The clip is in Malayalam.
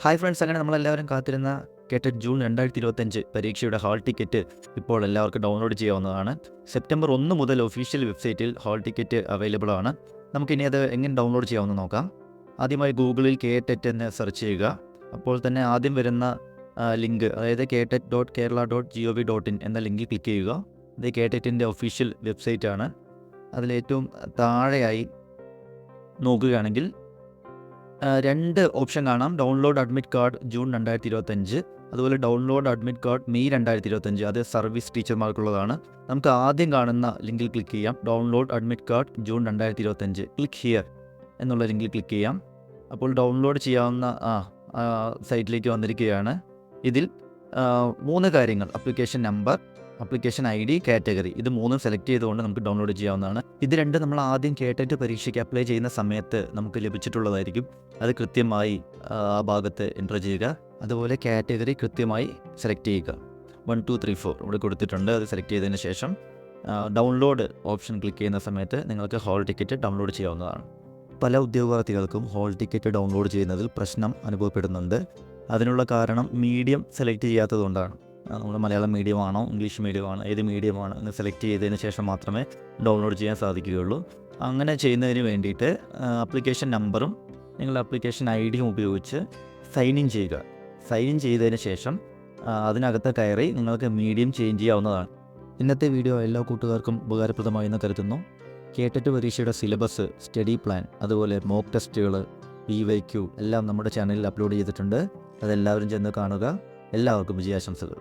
ഹായ് ഫ്രണ്ട്സ്, അങ്ങനെ നമ്മളെല്ലാവരും കാത്തിരുന്ന കേട്ടറ്റ് ജൂൺ 2025 പരീക്ഷയുടെ ഹാൾ ടിക്കറ്റ് ഇപ്പോൾ എല്ലാവർക്കും ഡൗൺലോഡ് ചെയ്യാവുന്നതാണ്. സെപ്റ്റംബർ 1 മുതൽ ഒഫീഷ്യൽ വെബ്സൈറ്റിൽ ഹാൾ ടിക്കറ്റ് അവൈലബിൾ ആണ്. നമുക്കിനി അത് എങ്ങനെ ഡൗൺലോഡ് ചെയ്യാമെന്ന് നോക്കാം. ആദ്യമായി ഗൂഗിളിൽ കേട്ടറ്റ് എന്ന് സെർച്ച് ചെയ്യുക. അപ്പോൾ തന്നെ ആദ്യം വരുന്ന ലിങ്ക്, അതായത് ketet.kerala.gov.in എന്ന ലിങ്കിൽ ക്ലിക്ക് ചെയ്യുക. ഇത് കേട്ടറ്റിൻ്റെ ഒഫീഷ്യൽ വെബ്സൈറ്റ് ആണ്. അതിലേറ്റവും താഴെയായി നോക്കുകയാണെങ്കിൽ 2 ഓപ്ഷൻ കാണാം. ഡൗൺലോഡ് അഡ്മിറ്റ് കാർഡ് ജൂൺ 2025, അതുപോലെ ഡൗൺലോഡ് അഡ്മിറ്റ് കാർഡ് മെയ് 2025. അത് സർവീസ് ടീച്ചർമാർക്കുള്ളതാണ്. നമുക്ക് ആദ്യം കാണുന്ന ലിങ്കിൽ ക്ലിക്ക് ചെയ്യാം. Download admit card June 2025, click here എന്നുള്ള ലിങ്കിൽ ക്ലിക്ക് ചെയ്യാം. അപ്പോൾ ഡൗൺലോഡ് ചെയ്യാവുന്ന സൈറ്റിലേക്ക് വന്നിരിക്കുകയാണ്. ഇതിൽ 3 കാര്യങ്ങൾ: application number, application ID, category, ഇത് 3 സെലക്ട് ചെയ്തുകൊണ്ട് നമുക്ക് ഡൗൺലോഡ് ചെയ്യാവുന്നതാണ്. ഇത് 2 നമ്മൾ ആദ്യം കേട്ടറ്റ് പരീക്ഷയ്ക്ക് അപ്ലൈ ചെയ്യുന്ന സമയത്ത് നമുക്ക് ലഭിച്ചിട്ടുള്ളതായിരിക്കും. അത് കൃത്യമായി ആ ഭാഗത്ത് എൻ്റർ ചെയ്യുക. അതുപോലെ കാറ്റഗറി കൃത്യമായി സെലക്ട് ചെയ്യുക. 1, 2, 3, 4 ഇവിടെ കൊടുത്തിട്ടുണ്ട്. അത് സെലക്ട് ചെയ്തതിന് ശേഷം ഡൗൺലോഡ് ഓപ്ഷൻ ക്ലിക്ക് ചെയ്യുന്ന സമയത്ത് നിങ്ങൾക്ക് ഹാൾ ടിക്കറ്റ് ഡൗൺലോഡ് ചെയ്യാവുന്നതാണ്. പല ഉദ്യോഗാർത്ഥികൾക്കും ഹാൾ ടിക്കറ്റ് ഡൗൺലോഡ് ചെയ്യുന്നതിൽ പ്രശ്നം അനുഭവപ്പെടുന്നുണ്ട്. അതിനുള്ള കാരണം മീഡിയം സെലക്ട് ചെയ്യാത്തതുകൊണ്ടാണ്. നമ്മൾ മലയാളം മീഡിയമാണോ ഇംഗ്ലീഷ് മീഡിയമാണോ ഏത് മീഡിയമാണ് എന്ന് സെലക്ട് ചെയ്തതിന് ശേഷം മാത്രമേ ഡൗൺലോഡ് ചെയ്യാൻ സാധിക്കുകയുള്ളൂ. അങ്ങനെ ചെയ്യുന്നതിന് വേണ്ടിയിട്ട് ആപ്ലിക്കേഷൻ നമ്പറും നിങ്ങളുടെ ആപ്ലിക്കേഷൻ ID ഉപയോഗിച്ച് സൈൻ ഇൻ ചെയ്യുക. സൈൻ ഇൻ ചെയ്തതിന് ശേഷം അതിനകത്ത് കയറി നിങ്ങൾക്ക് മീഡിയം ചേഞ്ച് ചെയ്യാവുന്നതാണ്. ഇന്നത്തെ വീഡിയോ എല്ലാ കൂട്ടുകാർക്കും ഉപകാരപ്രദമായി എന്ന് കരുതുന്നു. കേട്ടറ്റ് പരീക്ഷയുടെ സിലബസ്, സ്റ്റഡി പ്ലാൻ, അതുപോലെ മോക്ക് ടെസ്റ്റുകൾ, PYQ എല്ലാം നമ്മുടെ ചാനലിൽ അപ്ലോഡ് ചെയ്തിട്ടുണ്ട്. അതെല്ലാവരും ചെന്ന് കാണുക. എല്ലാവർക്കും വിജയാശംസകൾ.